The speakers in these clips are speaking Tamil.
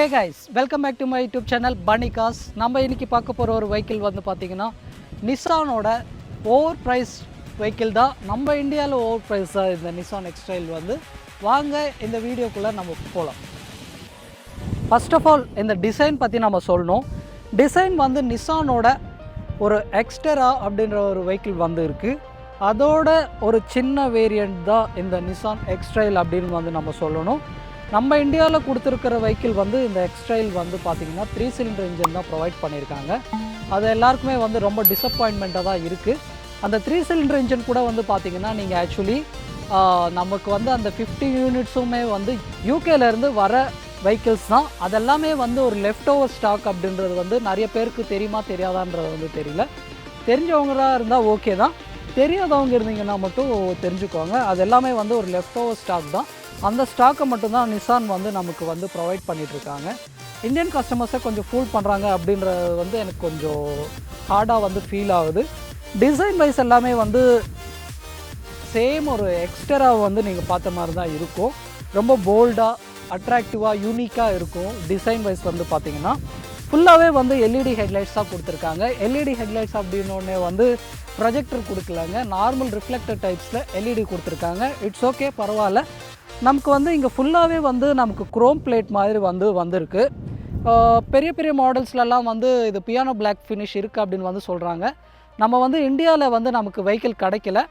Hey guys, welcome back to my YouTube channel Bunny Cars. நம்ம இன்னைக்கு பார்க்க போற ஒரு வெஹிக்கிள் வந்து பாத்தீங்கன்னா நிசானோட ஓவர் பிரைஸ் வெஹிக்கிள் தான். நம்ம இந்தியால ஓவர் பிரைஸ் தான் இந்த நிசான் எக்ஸ்ட்ரைல் வந்து. வாங்க இந்த வீடியோக்குள்ள நம்ம போலாம். ஃபர்ஸ்ட் ஆஃப் ஆல் இந்த டிசைன் பத்தி நம்ம சொல்லணும். டிசைன் வந்து நிசானோட ஒரு எக்ஸ்டரா அப்படின்ற ஒரு வெஹிக்கிள் வந்து இருக்கு. அதோட ஒரு சின்ன வேரியண்ட் தான் இந்த நிசான் எக்ஸ்ட்ரைல் அப்படின்னு வந்து நம்ம சொல்லணும். நம்ம இந்தியாவில் கொடுத்துருக்கிற வெஹிக்கிள் வந்து இந்த எக்ஸ்ட்ரைல் வந்து பார்த்திங்கன்னா 3 சிலிண்டர் இன்ஜின் தான் ப்ரொவைட் பண்ணியிருக்காங்க. அது எல்லாருக்குமே வந்து ரொம்ப டிசப்பாயின்மெண்ட்டாக தான் இருக்குது. அந்த 3 சிலிண்டர் இன்ஜின் கூட வந்து பார்த்திங்கன்னா நீங்கள் ஆக்சுவலி நமக்கு வந்து அந்த 50 யூனிட்ஸுமே வந்து யூகேலேருந்து வர வெஹிக்கிள்ஸ் தான். அதெல்லாமே வந்து ஒரு லெஃப்ட் ஓவர் ஸ்டாக் அப்படின்றது வந்து நிறைய பேருக்கு தெரியுமா தெரியாதான்றது வந்து தெரியல. தெரிஞ்சவங்களாக இருந்தால் ஓகே தான், தெரியாதவங்க இருந்தீங்கன்னா மட்டும் தெரிஞ்சுக்கோங்க. அது எல்லாமே வந்து ஒரு லெஃப்ட் ஓவர் ஸ்டாக் தான். அந்த ஸ்டாக்கை மட்டும்தான் நிசான் வந்து நமக்கு வந்து ப்ரொவைட் பண்ணிகிட்ருக்காங்க. இந்தியன் கஸ்டமர்ஸை கொஞ்சம் ஃபூல் பண்ணுறாங்க அப்படின்றது வந்து எனக்கு கொஞ்சம் ஹார்டாக வந்து ஃபீல் ஆகுது. டிசைன் வைஸ் எல்லாமே வந்து சேம் ஒரு எக்ஸ்ட்ரா வந்து நீங்கள் பார்த்த மாதிரி தான் இருக்கும். ரொம்ப போல்டாக அட்ராக்டிவாக யூனிக்காக இருக்கும். டிசைன் வைஸ் வந்து பார்த்திங்கன்னா ஃபுல்லாகவே வந்து எல்இடி ஹெட்லைட்ஸ் தான் கொடுத்துருக்காங்க. எல்இடி ஹெட்லைட்ஸ் அப்படின்னோடனே வந்து ப்ரொஜெக்டர் கொடுக்கலாங்க, நார்மல் ரிஃப்ளெக்டர் டைப்ஸில் எல்இடி கொடுத்துருக்காங்க. இட்ஸ் ஓகே, பரவாயில்ல. நமக்கு வந்து இங்கே ஃபுல்லாகவே வந்து நமக்கு குரோம் பிளேட் மாதிரி வந்திருக்கு. பெரிய பெரிய மாடல்ஸ்லலாம் வந்து இது பியானோ பிளாக் ஃபினிஷ் இருக்குது அப்படின்னு வந்து சொல்கிறாங்க. நம்ம வந்து இந்தியாவில் வந்து நமக்கு வெஹிக்கிள் கிடைக்கல.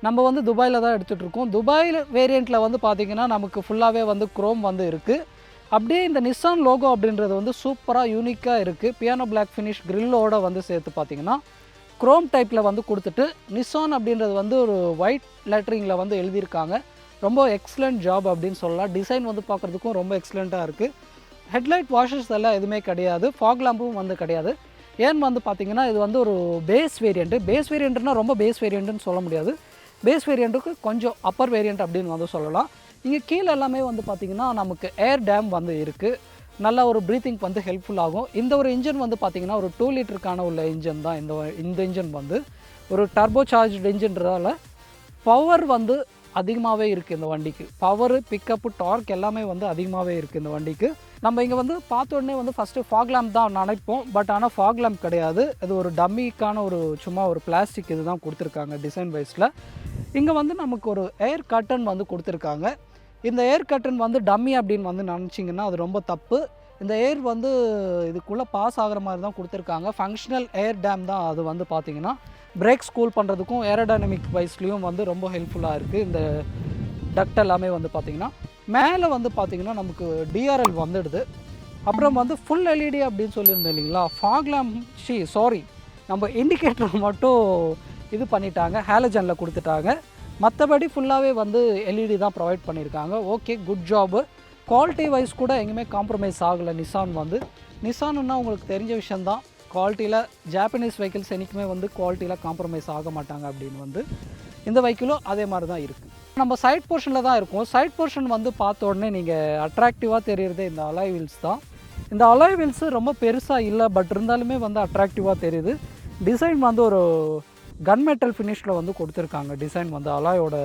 நம்ம வந்து துபாயில் தான் எடுத்துகிட்ருக்கோம். துபாயில் வேரியண்ட்டில் வந்து பார்த்திங்கன்னா நமக்கு ஃபுல்லாகவே வந்து குரோம் வந்து இருக்குது. அப்படியே இந்த நிசான் லோகோ அப்படின்றது வந்து சூப்பராக யூனிக்காக இருக்குது. பியானோ பிளாக் ஃபினிஷ் கிரில்லோடு வந்து சேர்த்து பார்த்திங்கன்னா குரோம் டைப்பில் வந்து கொடுத்துட்டு நிசான் அப்படின்றது வந்து ஒரு ஒயிட் லெட்டரிங்கில் வந்து எழுதியிருக்காங்க. ரொம்ப எக்ஸலண்ட் ஜாப் அப்படின்னு சொல்லலாம். டிசைன் வந்து பார்க்குறதுக்கும் ரொம்ப எக்ஸலண்ட்டாக இருக்குது. ஹெட்லைட் வாஷர்ஸ் எல்லாம் எதுவுமே கிடையாது, ஃபாக் லேம்பும் வந்து கிடையாது. ஏன்னு வந்து பார்த்திங்கன்னா இது வந்து ஒரு பேஸ் வேரியண்ட்டு. பேஸ் வேரியண்ட்டுனா ரொம்ப பேஸ் வேரியண்ட்டுன்னு சொல்ல முடியாது. பேஸ் வேரியண்ட்டுக்கு கொஞ்சம் அப்பர் வேரியண்ட் அப்படின்னு வந்து சொல்லலாம். இங்கே கீழே எல்லாமே வந்து பார்த்திங்கன்னா நமக்கு ஏர் டேம் வந்து இருக்குது. நல்ல ஒரு ப்ரீத்திங் வந்து ஹெல்ப்ஃபுல் ஆகும். இந்த ஒரு இன்ஜின் வந்து பார்த்திங்கன்னா ஒரு 2 லிட்டருக்கான உள்ள இன்ஜின் தான். இந்த இன்ஜின் வந்து ஒரு டர்போ சார்ஜ்டு இன்ஜின்றதால பவர் வந்து அதிகமாகவே இருக்குது இந்த வண்டிக்கு. பவரு, பிக்கப்பு, டார்க் எல்லாமே வந்து அதிகமாகவே இருக்குது இந்த வண்டிக்கு. நம்ம இங்கே வந்து பார்த்த உடனே வந்து ஃபஸ்ட்டு ஃபாக் லேம்ப் தான் நினைப்போம். பட் ஆனால் ஃபாக் லேம்ப் கிடையாது. இது ஒரு டம்மிக்கான ஒரு சும்மா ஒரு பிளாஸ்டிக் இது தான் கொடுத்துருக்காங்க டிசைன் வைஸில். இங்கே வந்து நமக்கு ஒரு ஏர் கர்டன் வந்து கொடுத்துருக்காங்க. இந்த ஏர் கர்டன் வந்து டம்மி அப்படின்னு வந்து நினச்சிங்கன்னா அது ரொம்ப தப்பு. இந்த ஏர் வந்து இதுக்குள்ளே பாஸ் ஆகிற மாதிரி தான் கொடுத்துருக்காங்க. ஃபங்க்ஷனல் ஏர் டேம் தான் அது வந்து பார்த்திங்கன்னா பிரேக் ஸ்கூல் பண்ணுறதுக்கும் ஏரோடைனமிக் வைஸ்லேயும் வந்து ரொம்ப ஹெல்ப்ஃபுல்லாக இருக்குது. இந்த டக்ட் எல்லாமே வந்து பார்த்திங்கன்னா மேலே வந்து பார்த்திங்கன்னா நமக்கு டிஆர்எல் வந்துடுது. அப்புறம் வந்து ஃபுல் எல்இடி அப்படின்னு சொல்லியிருந்தேன் இல்லைங்களா, ஃபாக் லேம்ப் நம்ம இண்டிகேட்டர் மட்டும் இது பண்ணிட்டாங்க, ஹாலஜனில் கொடுத்துட்டாங்க. மற்றபடி ஃபுல்லாகவே வந்து எல்இடி தான் ப்ரொவைட் பண்ணியிருக்காங்க. Okay, good job. Quality wise கூட எங்கேயுமே காம்ப்ரமைஸ் ஆகலை நிசான் வந்து. நிசான்னா உங்களுக்கு தெரிஞ்ச விஷயந்தான், குவாலிட்டியில் ஜாப்பனீஸ் வெஹிக்கிள்ஸ் என்றைக்குமே வந்து குவாலிட்டியில் காம்ப்ரமைஸ் ஆக மாட்டாங்க அப்படின்னு வந்து இந்த வெஹிக்கிளும் அதே மாதிரி தான் இருக்குது. நம்ம சைட் போர்ஷனில் தான் இருக்கும். சைட் போர்ஷன் வந்து பார்த்த உடனே நீங்கள் அட்ராக்டிவாக தெரியுறதே இந்த அலாய் வீல்ஸ் தான். இந்த அலாய் வீல்ஸு ரொம்ப பெருசாக இல்லை, பட் இருந்தாலுமே வந்து அட்ராக்டிவாக தெரியுது. டிசைன் வந்து ஒரு கன் மெட்டல் ஃபினிஷில் வந்து கொடுத்துருக்காங்க. டிசைன் வந்து அலாயோட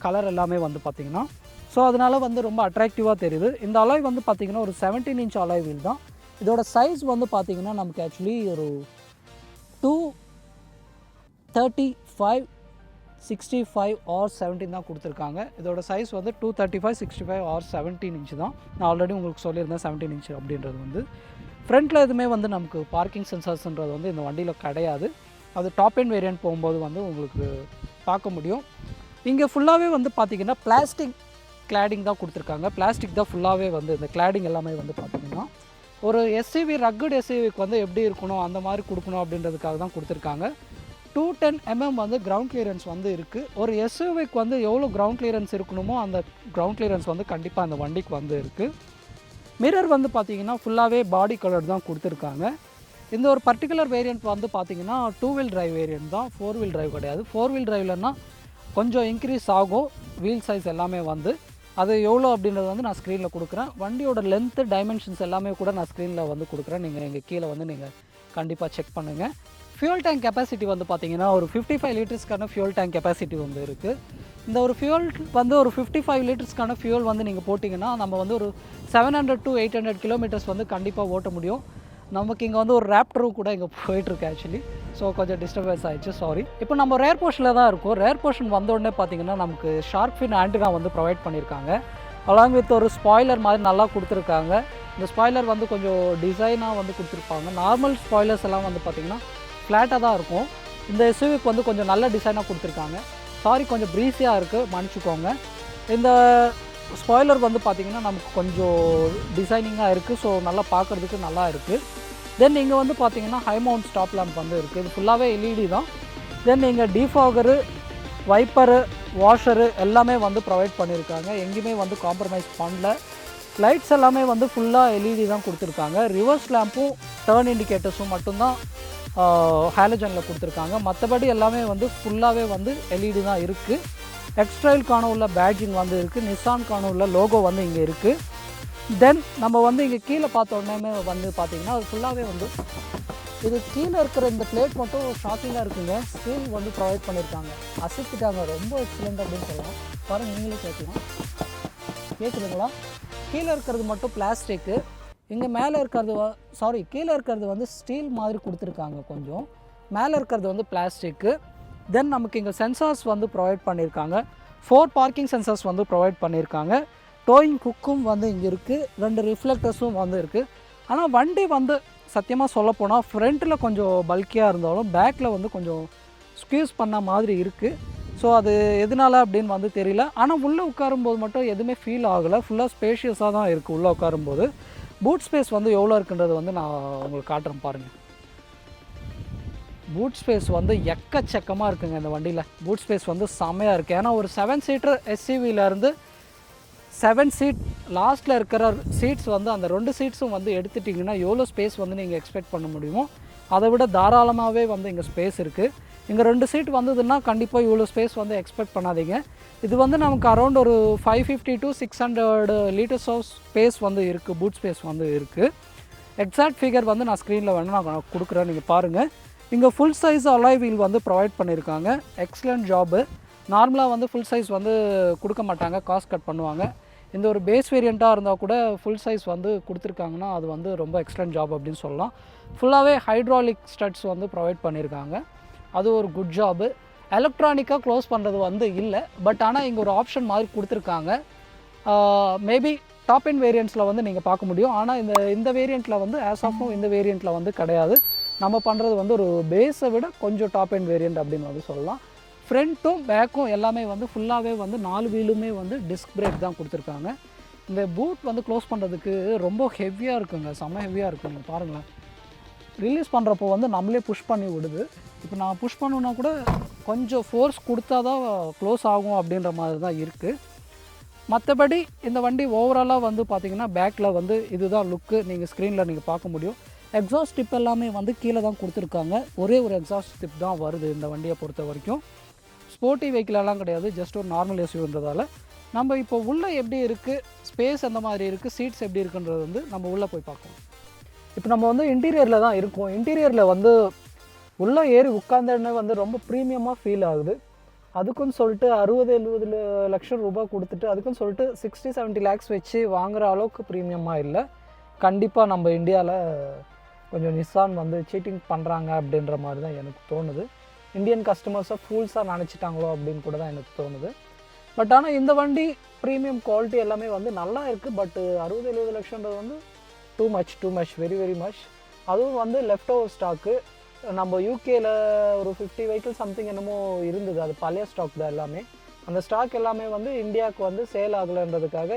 கலர் எல்லாமே வந்து பார்த்திங்கன்னா ஸோ அதனால் வந்து ரொம்ப அட்ராக்டிவாக தெரியுது. இந்த அலாய் வந்து பார்த்திங்கன்னா ஒரு 17 இன்ச் அலாய் வீல் தான். இதோட சைஸ் வந்து பார்த்திங்கன்னா நமக்கு ஆக்சுவலி ஒரு 235, 65 ஆர் 17 தான் கொடுத்துருக்காங்க. இதோட சைஸ் வந்து 235, 65 ஆர் 17 இன்ச்சு தான். நான் ஆல்ரெடி உங்களுக்கு சொல்லியிருந்தேன் 17 இன்ச்சு அப்படின்றது வந்து. ஃப்ரண்ட்டில் எதுவுமே வந்து நமக்கு பார்க்கிங் சென்சார்ஸ்ன்றது வந்து இந்த வண்டியில் கிடையாது. அது டாப் எண்ட் வேரியண்ட் போகும்போது வந்து உங்களுக்கு பார்க்க முடியும். இங்கே ஃபுல்லாகவே வந்து பார்த்திங்கன்னா பிளாஸ்டிக் கிளாடிங் தான் கொடுத்துருக்காங்க. பிளாஸ்டிக் தான் ஃபுல்லாகவே வந்து இந்த கிளாடிங் எல்லாமே வந்து பார்த்திங்கன்னா ஒரு எஸ்யூவி ரக்குட் எஸ்யூவிக்கு வந்து எப்படி இருக்கணும் அந்த மாதிரி கொடுக்கணும் அப்படின்றதுக்காக தான் கொடுத்துருக்காங்க. 210 mm வந்து கிரவுண்ட் கிளியரன்ஸ் வந்து இருக்குது. ஒரு எஸ்யூவிக்கு வந்து எவ்வளோ கிரவுண்ட் கிளியரன்ஸ் இருக்கணுமோ அந்த கிரவுண்ட் கிளியரன்ஸ் வந்து கண்டிப்பாக அந்த வண்டிக்கு வந்து இருக்குது. மிரர் வந்து பார்த்திங்கன்னா ஃபுல்லாகவே பாடி கலர் தான் கொடுத்துருக்காங்க. இந்த ஒரு பர்டிகுலர் வேரியண்ட் வந்து பார்த்திங்கன்னா 2 வீல் டிரைவ் வேரியண்ட் தான், 4 வீல் டிரைவ் கிடையாது. 4 வீல் டிரைவ்லன்னா கொஞ்சம் இன்க்ரீஸ் ஆகும் வீல் சைஸ் எல்லாமே வந்து. அது எவ்வளோ அப்படின்றது வந்து நான் ஸ்க்ரீனில் கொடுக்குறேன். வண்டியோட லென்த்து, டைமென்ஷன்ஸ் எல்லாமே கூட நான் ஸ்க்ரீனில் வந்து கொடுக்குறேன். நீங்கள் எங்கள் கீழே வந்து நீங்கள் கண்டிப்பாக செக் பண்ணுங்கள். ஃபியூல் டேங்க் கெப்பாசிட்டி வந்து பார்த்திங்கன்னா ஒரு 55 லிட்டர்ஸ்க்கான ஃபியூல் டேங்க் கெப்பாசிட்டி வந்து இருக்குது. இந்த ஒரு ஃபியூல் வந்து ஒரு 55 லிட்டர்ஸ்க்கான ஃபியூல் வந்து நீங்கள் போட்டிங்கன்னா நம்ம வந்து ஒரு 700 to 800 கிலோமீட்டர்ஸ் வந்து கண்டிப்பாக ஓட்ட முடியும். நமக்கு இங்கே வந்து ஒரு ரேப்டரும் கூட இங்கே போயிட்டுருக்கு ஆக்சுவலி. ஸோ கொஞ்சம் டிஸ்டர்பன்ஸ் ஆகிடுச்சு, சாரி. இப்போ நம்ம ரேர் போர்ஷனில் தான் இருக்கும். ரேர் போர்ஷன் வந்தோடனே பார்த்திங்கன்னா நமக்கு ஷார்க் ஃபின் ஆண்டனா வந்து ப்ரொவைட் பண்ணியிருக்காங்க. அலாங் வித் ஒரு ஸ்பாய்லர் மாதிரி நல்லா கொடுத்துருக்காங்க. இந்த ஸ்பாய்லர் வந்து கொஞ்சம் டிசைனாக வந்து கொடுத்துருப்பாங்க. நார்மல் ஸ்பாய்லர்ஸ் எல்லாம் வந்து பார்த்திங்கன்னா ஃப்ளாட்டாக தான் இருக்கும். இந்த எஸ்யூவிக்கு வந்து கொஞ்சம் நல்ல டிசைனாக கொடுத்துருக்காங்க. சாரி, கொஞ்சம் ப்ரீஸியாக இருக்குது, மன்னிச்சிக்கோங்க. இந்த ஸ்பாய்லர் வந்து பார்த்திங்கன்னா நமக்கு கொஞ்சம் டிசைனிங்காக இருக்குது. ஸோ நல்லா பார்க்குறதுக்கு நல்லா இருக்குது. தென் இங்கே வந்து பார்த்திங்கன்னா ஹை மவுண்ட் ஸ்டாப் லேம்ப் வந்து இருக்குது. இது ஃபுல்லாகவே எல்இடி தான். தென் இங்கே டீஃபாகரு, வைப்பரு, வாஷரு எல்லாமே வந்து ப்ரொவைட் பண்ணியிருக்காங்க. எங்கேயுமே வந்து காம்ப்ரமைஸ் பண்ணல. லைட்ஸ் எல்லாமே வந்து ஃபுல்லாக எல்இடி தான் கொடுத்துருக்காங்க. ரிவர்ஸ் லேம்பும் டர்ன் இண்டிகேட்டர்ஸும் மட்டும்தான் ஹாலஜனில் கொடுத்துருக்காங்க. மற்றபடி எல்லாமே வந்து ஃபுல்லாகவே வந்து எல்இடி தான் இருக்குது. எக்ஸ்ட்ரைல்கான உள்ள பேட்ஜிங் வந்து இருக்குது. நிசான்கான உள்ள லோகோ வந்து இங்கே இருக்குது. தென் நம்ம வந்து இங்கே கீழே பார்த்தோன்னே வந்து பார்த்திங்கன்னா அது ஃபுல்லாகவே வந்து இது கீழே இருக்கிற இந்த பிளேட் மட்டும் ஷாக்கிங்காக இருக்குங்க. ஸ்டீல் வந்து ப்ரொவைட் பண்ணியிருக்காங்க. அசைக்கிட்டாங்க, ரொம்ப எக்ஸலண்ட் அப்படின்னு சொல்லலாம். பாருங்கள், நீங்களே கேட்கலாம். கேட்குதுங்களா? கீழே இருக்கிறது மட்டும் பிளாஸ்டிக்கு. இங்கே மேலே இருக்கிறது கீழே இருக்கிறது வந்து ஸ்டீல் மாதிரி கொடுத்துருக்காங்க. கொஞ்சம் மேலே இருக்கிறது வந்து பிளாஸ்டிக்கு. தென் நமக்கு இங்கே சென்சார்ஸ் வந்து ப்ரொவைட் பண்ணியிருக்காங்க. 4 பார்க்கிங் சென்சார்ஸ் வந்து ப்ரொவைட் பண்ணியிருக்காங்க. டோயிங் ஹுக்கும் வந்து இங்கே இருக்குது. 2 ரிஃப்ளெக்டர்ஸும் வந்து இருக்குது. ஆனால் வண்டி வந்து சத்தியமாக சொல்லப்போனால் ஃப்ரண்ட்டில் கொஞ்சம் பல்கியாக இருந்தாலும் பேக்கில் வந்து கொஞ்சம் ஸ்க்யூஸ் பண்ண மாதிரி இருக்குது. ஸோ அது எதனால அப்படின்னு வந்து தெரியல. ஆனால் உள்ளே உட்காரும்போது மட்டும் எதுவுமே ஃபீல் ஆகலை. ஃபுல்லாக ஸ்பேஷியஸாக தான் இருக்குது உள்ளே உட்காரும்போது. பூட் ஸ்பேஸ் வந்து எவ்வளோ இருக்குன்றது வந்து நான் உங்களுக்கு காட்டுறேன் பாருங்கள். பூட் ஸ்பேஸ் வந்து எக்கச்சக்கமாக இருக்குங்க இந்த வண்டியில். பூட் ஸ்பேஸ் வந்து செம்மையாக இருக்குது. ஏன்னா ஒரு 7 சீட்டர் எஸ்யூவிலேருந்து 7 சீட் லாஸ்ட்டில் இருக்கிற சீட்ஸ் வந்து அந்த 2 சீட்ஸும் வந்து எடுத்துட்டிங்கன்னா எவ்வளோ ஸ்பேஸ் வந்து நீங்கள் எக்ஸ்பெக்ட் பண்ண முடியுமோ அதை விட தாராளமாகவே வந்து இங்கே ஸ்பேஸ் இருக்குது. இங்கே 2 சீட் வந்ததுன்னா கண்டிப்பாக இவ்வளோ ஸ்பேஸ் வந்து எக்ஸ்பெக்ட் பண்ணாதீங்க. இது வந்து நமக்கு அரௌண்ட் ஒரு 550 to 600 லிட்டர்ஸ் ஆஃப் ஸ்பேஸ் வந்து இருக்குது. பூட் ஸ்பேஸ் வந்து இருக்குது. எக்ஸாக்ட் ஃபிகர் வந்து நான் ஸ்க்ரீனில் வேணால் நான் கொடுக்குறேன், நீங்கள் பாருங்கள். இங்கே ஃபுல் சைஸ் அலாய் வீல் வந்து ப்ரொவைட் பண்ணியிருக்காங்க. Excellent job. நார்மலாக வந்து ஃபுல் சைஸ் வந்து கொடுக்க மாட்டாங்க, காஸ்ட் கட் பண்ணுவாங்க. இந்த ஒரு பேஸ் வேரியண்ட்டாக இருந்தால் கூட ஃபுல் சைஸ் வந்து கொடுத்துருக்காங்கன்னா அது வந்து ரொம்ப எக்ஸலண்ட் ஜாப் அப்படின்னு சொல்லலாம். ஃபுல்லாகவே ஹைட்ராலிக் ஸ்டட்ஸ் வந்து ப்ரொவைட் பண்ணியிருக்காங்க. அது ஒரு குட் ஜாபு. எலக்ட்ரானிக்காக க்ளோஸ் பண்ணுறது வந்து இல்லை. பட் ஆனால் இங்கே ஒரு ஆப்ஷன் மாதிரி கொடுத்துருக்காங்க. மேபி டாப் எண்ட் வேரியண்ட்ஸில் வந்து நீங்கள் பார்க்க முடியும். ஆனால் இந்த வேரியண்ட்டில் வந்து ஆஸ் ஆஃப்னும் இந்த வேரியண்ட்டில் வந்து கிடையாது. நம்ம பண்ணுறது வந்து ஒரு பேஸை விட கொஞ்சம் டாப் எண்ட் வேரியண்ட் அப்படின்னு வந்து சொல்லலாம். ஃப்ரண்ட்டும் பேக்கும் எல்லாமே வந்து ஃபுல்லாகவே வந்து 4 வீலுமே வந்து டிஸ்க் பிரேக் தான் கொடுத்துருக்காங்க. இந்த பூட் வந்து க்ளோஸ் பண்ணுறதுக்கு ரொம்ப ஹெவியாக இருக்குங்க, செம்ம ஹெவியாக இருக்கும். நீங்கள் பாருங்களேன், ரிலீஸ் பண்ணுறப்போ வந்து நம்மளே புஷ் பண்ணி விடுது. இப்போ நான் புஷ் பண்ணுன்னா கூட கொஞ்சம் ஃபோர்ஸ் கொடுத்தா தான் க்ளோஸ் ஆகும் அப்படின்ற மாதிரி தான் இருக்குது. மற்றபடி இந்த வண்டி ஓவராலாக வந்து பார்த்திங்கன்னா பேக்கில் வந்து இதுதான் லுக்கு நீங்கள் ஸ்க்ரீனில் நீங்கள் பார்க்க முடியும். எக்ஸாஸ்ட் டிப் எல்லாமே வந்து கீழே தான் கொடுத்துருக்காங்க. ஒரே ஒரு எக்ஸாஸ்ட் டிப் தான் வருது இந்த வண்டியை பொறுத்த வரைக்கும். ஸ்போர்ட்டி வெஹிக்கிளெல்லாம் கிடையாது, ஜஸ்ட் ஒரு நார்மல் எஸ்யூன்றதால. நம்ம இப்போ உள்ளே எப்படி இருக்குது, ஸ்பேஸ் எந்த மாதிரி இருக்குது, சீட்ஸ் எப்படி இருக்குன்றது வந்து நம்ம உள்ளே போய் பார்க்கலாம். இப்போ நம்ம வந்து இன்டீரியரில் தான் இருக்கோம். இன்டீரியரில் வந்து உள்ளே ஏறி உட்காந்தோடனே வந்து ரொம்ப ப்ரீமியமாக ஃபீல் ஆகுது. அதுக்குன்னு சொல்லிட்டு 60-70 லட்சம் ரூபாய் கொடுத்துட்டு அதுக்குன்னு சொல்லிட்டு 60-70 லேக்ஸ் வச்சு வாங்குகிற அளவுக்கு ப்ரீமியமாக இல்லை. கண்டிப்பாக நம்ம இந்தியாவில் கொஞ்சம் நிசான் வந்து சீட்டிங் பண்ணுறாங்க அப்படின்ற மாதிரி தான் எனக்கு தோணுது. இந்தியன் கஸ்டமர்ஸை ஃபூல்ஸாக நினச்சிட்டாங்களோ அப்படின்னு கூட தான் எனக்கு தோணுது. பட் ஆனால் இந்த வண்டி ப்ரீமியம் குவாலிட்டி எல்லாமே வந்து நல்லா இருக்குது. பட்டு 60-70 லட்சம்ன்றது வந்து டூ மச், வெரி மச். அதுவும் வந்து லெஃப்ட் ஓவர் ஸ்டாக்கு. நம்ம யூகேயில் ஒரு 50 வெஹிக்கிள் சம்திங் என்னமோ இருந்தது, அது பழைய ஸ்டாக் தான் எல்லாமே. அந்த ஸ்டாக் எல்லாமே வந்து இந்தியாவுக்கு வந்து சேல் ஆகலைன்றதுக்காக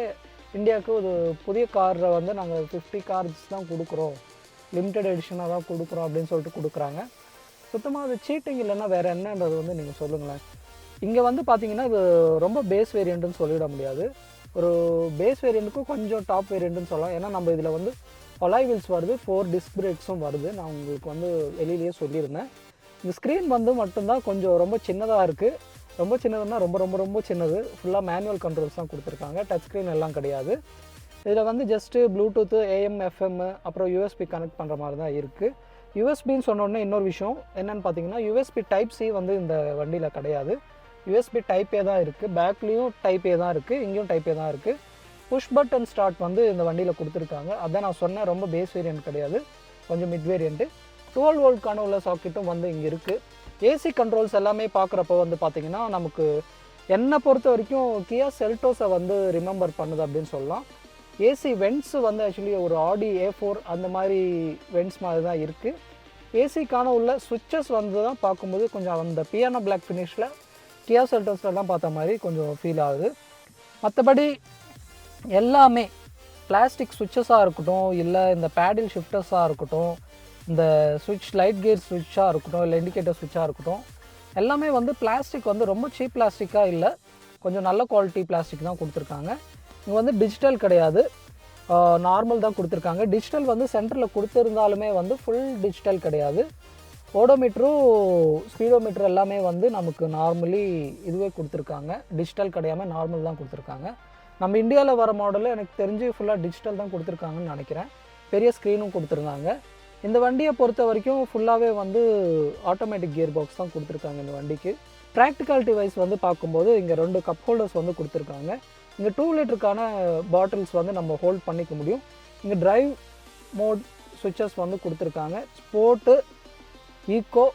இந்தியாவுக்கு ஒரு புதிய காரை வந்து நாங்கள் 50 கார்ஸ் தான் கொடுக்குறோம், லிமிட்டட் எடிஷனாக தான் கொடுக்குறோம் அப்படின்னு சொல்லிட்டு கொடுக்குறாங்க. சுத்தமாக அது சீட்டிங் இல்லைன்னா வேறு என்னன்றது வந்து நீங்கள் சொல்லுங்களேன். இங்கே வந்து பார்த்தீங்கன்னா இது ரொம்ப பேஸ் வேரியண்ட்டுன்னு சொல்லிட முடியாது. ஒரு பேஸ் வேரியண்ட்டுக்கும் கொஞ்சம் டாப் வேரியண்ட்டுன்னு சொல்லலாம். ஏன்னா நம்ம இதில் வந்து அலாய் வீல்ஸ் வருது, 4 டிஸ்க் பிரேக்ஸும் வருது. நான் உங்களுக்கு வந்து வெளியிலேயே சொல்லியிருந்தேன். இந்த ஸ்க்ரீன் வந்து மட்டும்தான் கொஞ்சம் ரொம்ப சின்னதாக இருக்குது. ரொம்ப சின்னதுன்னா ரொம்ப சின்னது. ஃபுல்லாக மேனுவல் கண்ட்ரோல்ஸ் தான் கொடுத்துருக்காங்க, டச் ஸ்க்ரீன் எல்லாம் கிடையாது. இதில் வந்து ஜஸ்ட்டு ப்ளூடூத்து, AM FM அப்புறம் USB கனெக்ட் பண்ணுற மாதிரி தான் இருக்குது. யூஎஸ்பின்னு சொன்னோடனே இன்னொரு விஷயம் என்னென்னு பார்த்தீங்கன்னா யூஎஸ்பி டைப் சி வந்து இந்த வண்டியில் கிடையாது. யூஎஸ்பி டைப் ஏ தான் இருக்குது. பேக்லேயும் டைப் ஏ தான் இருக்குது, இங்கேயும் டைப் ஏ தான் இருக்குது. புஷ் பட்டன் ஸ்டார்ட் வந்து இந்த வண்டியில் கொடுத்துருக்காங்க. அதான் நான் சொன்னேன், ரொம்ப பேஸ் வேரியன்ட் கிடையாது, கொஞ்சம் மிட் வேரியண்ட்டு. 12 வோல்ட்கான உள்ள சாக்கெட்டும் வந்து இங்கே இருக்குது. ஏசி கண்ட்ரோல்ஸ் எல்லாமே பார்க்குறப்போ வந்து பார்த்திங்கன்னா நமக்கு என்னை பொறுத்த வரைக்கும் கியா செல்டோஸை வந்து ரிமெம்பர் பண்ணுது அப்படின்னு சொல்லலாம். ஏசி வென்ட்ஸு வந்து ஆக்சுவலி ஒரு ஆடி A4 அந்த மாதிரி வென்ட்ஸ் மாதிரி தான் இருக்குது. ஏசிக்கான உள்ள சுவிட்சஸ் வந்து தான் பார்க்கும்போது கொஞ்சம் அந்த பியானோ பிளாக் ஃபினிஷில் கியா செல்டோஸ்லாம் பார்த்த மாதிரி கொஞ்சம் ஃபீல் ஆகுது. மற்றபடி எல்லாமே பிளாஸ்டிக் சுவிட்சஸாக இருக்கட்டும், இல்லை இந்த பேடில் ஷிஃப்டர்ஸாக இருக்கட்டும், இந்த சுவிட்ச் லைட் கியர் சுவிட்சாக இருக்கட்டும், இல்லை இண்டிகேட்டர் சுவிட்சாக இருக்கட்டும், எல்லாமே வந்து பிளாஸ்டிக் வந்து ரொம்ப சீப் பிளாஸ்டிக்காக இல்லை, கொஞ்சம் நல்ல குவாலிட்டி பிளாஸ்டிக் தான் கொடுத்துருக்காங்க. இங்கே வந்து டிஜிட்டல் கிடையாது, நார்மல் தான் கொடுத்துருக்காங்க. டிஜிட்டல் வந்து சென்டரில் கொடுத்துருந்தாலுமே வந்து ஃபுல் டிஜிட்டல் கிடையாது. ஓடோமீட்டரும் ஸ்பீடோமீட்டர் எல்லாமே வந்து நமக்கு நார்மலி இதுவே கொடுத்துருக்காங்க, டிஜிட்டல் கிடையாமல் நார்மல் தான் கொடுத்துருக்காங்க. நம்ம இந்தியாவில் வர மாடலில் எனக்கு தெரிஞ்சு ஃபுல்லாக டிஜிட்டல் தான் கொடுத்துருக்காங்கன்னு நினைக்கிறேன். பெரிய ஸ்க்ரீனும் கொடுத்துருந்தாங்க. இந்த வண்டியை பொறுத்த வரைக்கும் ஃபுல்லாகவே வந்து ஆட்டோமேட்டிக் கியர் பாக்ஸ் தான் கொடுத்துருக்காங்க இந்த வண்டிக்கு. ப்ராக்டிகாலிட்டி வைஸ் வந்து பார்க்கும்போது இங்கே 2 கப் ஹோல்டர்ஸ் வந்து கொடுத்துருக்காங்க. இங்கே 2 லிட்டருக்கான பாட்டில்ஸ் வந்து நம்ம ஹோல்ட் பண்ணிக்க முடியும். இங்கே டிரைவ் மோட் சுவிட்சஸ் வந்து கொடுத்துருக்காங்க. ஸ்போர்ட்டு, ஈக்கோ,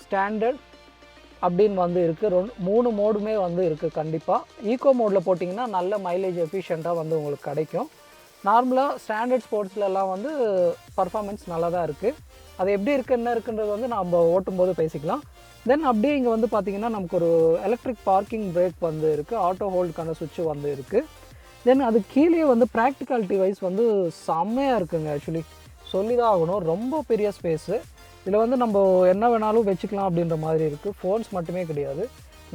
ஸ்டாண்டர்ட் அப்படின்னு வந்து இருக்குது. 3 மோடுமே வந்து இருக்குது. கண்டிப்பாக ஈக்கோ மோடில் போட்டிங்கன்னா நல்ல மைலேஜ் எஃபிஷியண்ட்டாக வந்து உங்களுக்கு கிடைக்கும். நார்மலாக ஸ்டாண்டர்ட் ஸ்போர்ட்ஸ்லலாம் வந்து பர்ஃபார்மன்ஸ் நல்லா தான் இருக்குது. அது எப்படி இருக்குது என்ன இருக்குன்றது வந்து நம்ம ஓட்டும்போது பேசிக்கலாம். தென் அப்படியே இங்கே வந்து பார்த்திங்கன்னா நமக்கு ஒரு எலக்ட்ரிக் பார்க்கிங் பிரேக் வந்து இருக்குது, ஆட்டோ ஹோல்டுக்கான சுவிட்சு வந்து இருக்குது. தென் அது கீழே வந்து ப்ராக்டிகாலிட்டி வைஸ் வந்து செம்மையாக இருக்குங்க. ஆக்சுவலி சொல்லி தான் ஆகணும், ரொம்ப பெரிய ஸ்பேஸு. இதில் வந்து நம்ம என்ன வேணாலும் வச்சுக்கலாம் அப்படின்ற மாதிரி இருக்குது. ஃபோன்ஸ் மட்டுமே கிடையாது,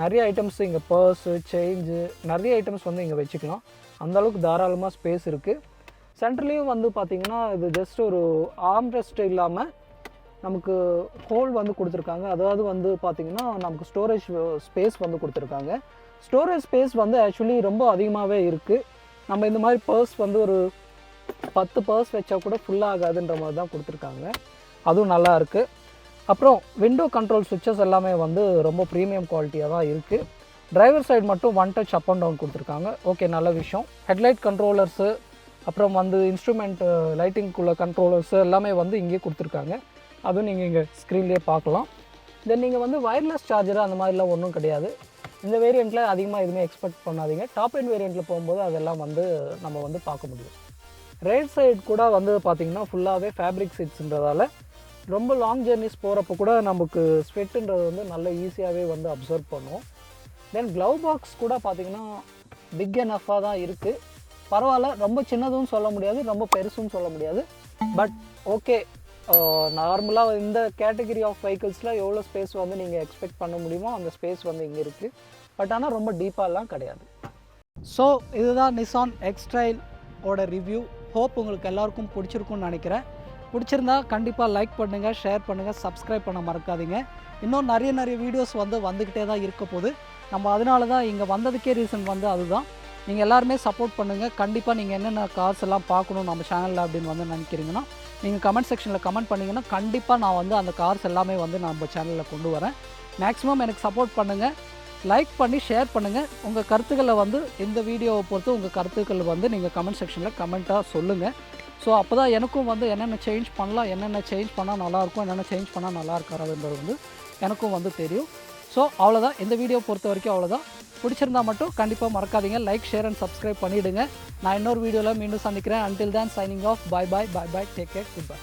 நிறைய ஐட்டம்ஸ் இங்கே பர்ஸு, செயின்ஸு, நிறைய ஐட்டம்ஸ் வந்து இங்கே வச்சுக்கலாம். அந்தளவுக்கு தாராளமாக ஸ்பேஸ் இருக்குது. சென்டர்லேயும் வந்து பார்த்திங்கன்னா இது ஜஸ்ட் ஒரு ஆர்ம்ரெஸ்ட் இல்லாமல் நமக்கு ஹோல் வந்து கொடுத்துருக்காங்க. அதாவது வந்து பார்த்திங்கன்னா நமக்கு ஸ்டோரேஜ் ஸ்பேஸ் வந்து கொடுத்துருக்காங்க. ஸ்டோரேஜ் ஸ்பேஸ் வந்து ஆக்சுவலி ரொம்ப அதிகமாகவே இருக்குது. நம்ம இந்த மாதிரி பர்ஸ் வந்து ஒரு 10 பர்ஸ் வச்சா கூட ஃபுல்லாகாதுன்ற மாதிரி தான் கொடுத்துருக்காங்க. அதுவும் நல்லா இருக்குது. அப்புறம் விண்டோ கண்ட்ரோல் சுவிட்சஸ் எல்லாமே வந்து ரொம்ப ப்ரீமியம் குவாலிட்டியாக தான் இருக்குது. டிரைவர் சைடு மட்டும் 1 டச் அப் அண்ட் டவுன் கொடுத்துருக்காங்க. ஓகே, நல்ல விஷயம். ஹெட்லைட் கண்ட்ரோலர்ஸு, அப்புறம் வந்து இன்ஸ்ட்ருமெண்ட் லைட்டிங்குள்ள கண்ட்ரோலர்ஸு எல்லாமே வந்து இங்கே கொடுத்துருக்காங்க. அதுவும் நீங்கள் இங்கே ஸ்க்ரீன்லேயே பார்க்கலாம். தென் நீங்கள் வந்து வயர்லெஸ் சார்ஜரு அந்த மாதிரிலாம் ஒன்றும் கிடையாது. இந்த வேரியண்ட்டில் அதிகமாக எதுவுமே எக்ஸ்பெக்ட் பண்ணாதீங்க. டாப் எண்ட் வேரியண்ட்டில் போகும்போது அதெல்லாம் வந்து நம்ம வந்து பார்க்க முடியும். ரைட் சைடு கூட வந்து பார்த்திங்கன்னா ஃபுல்லாகவே ஃபேப்ரிக் சீட்ஸுன்றதால ரொம்ப லாங் ஜெர்னிஸ் போகிறப்போ கூட நமக்கு ஸ்வெட்டுன்றது வந்து நல்ல ஈஸியாகவே வந்து அப்சர்வ் பண்ணுவோம். தென் க்ளவ் பாக்ஸ் கூட பார்த்திங்கன்னா பிக் எனஃபாக தான் இருக்குது. பரவாயில்ல, ரொம்ப சின்னதும் சொல்ல முடியாது, ரொம்ப பெருசும் சொல்ல முடியாது. பட் ஓகே, நார்மலாக இந்த கேட்டகரி ஆஃப் வெஹிக்கிள்ஸில் எவ்வளோ ஸ்பேஸ் வந்து நீங்கள் எக்ஸ்பெக்ட் பண்ண முடியுமோ அந்த ஸ்பேஸ் வந்து இங்கே இருக்குது. பட் ஆனால் ரொம்ப டீப்பாலாம் கிடையாது. ஸோ இதுதான் நிசான் எக்ஸ்ட்ரைல் ஓட ரிவ்யூ. ஹோப் உங்களுக்கு எல்லாருக்கும் பிடிச்சிருக்குன்னு நினைக்கிறேன். பிடிச்சிருந்தா கண்டிப்பாக லைக் பண்ணுங்கள், ஷேர் பண்ணுங்கள், சப்ஸ்கிரைப் பண்ண மறக்காதீங்க. இன்னும் நிறைய வீடியோஸ் வந்து வந்துக்கிட்டே தான் இருக்க போது. நம்ம அதனால தான் இங்கே வந்ததுக்கே ரீசன் வந்து அதுதான். நீங்கள் எல்லாருமே சப்போர்ட் பண்ணுங்கள். கண்டிப்பாக நீங்கள் என்னென்ன கார்ஸ் எல்லாம் பார்க்கணும் நம்ம சேனலில் அப்படின்னு வந்து நினைக்கிறீங்கன்னா நீங்கள் கமெண்ட் செக்ஷனில் கமெண்ட் பண்ணிங்கன்னா கண்டிப்பாக நான் வந்து அந்த கார்ஸ் எல்லாமே வந்து நம்ம சேனலில் கொண்டு வரேன். மேக்ஸிமம் எனக்கு சப்போர்ட் பண்ணுங்கள், லைக் பண்ணி ஷேர் பண்ணுங்கள். உங்கள் கருத்துக்களை வந்து இந்த வீடியோவை பொறுத்து உங்கள் கருத்துக்கள் வந்து நீங்கள் கமெண்ட் செக்ஷனில் கமெண்ட்டாக சொல்லுங்கள். ஸோ அப்போ தான் எனக்கும் வந்து என்னென்ன சேஞ்ச் பண்ணலாம், என்னென்ன சேஞ்ச் பண்ணால் நல்லாயிருக்கும், என்னென்ன சேஞ்ச் பண்ணால் நல்லா இருக்காதுன்றது வந்து எனக்கும் வந்து தெரியும். ஸோ அவ்வளோதான், இந்த வீடியோ பொறுத்த வரைக்கும் அவ்வளோதான். பிடிச்சிருந்தா மட்டும் கண்டிப்பாக மறக்காதீங்க, லைக் ஷேர் அண்ட் சப்ஸ்கிரைப் பண்ணிவிடுங்க. நான் இன்னொரு வீடியோவில் மீண்டும் சந்திக்கிறேன். Until then signing off. Bye bye, take care, good by.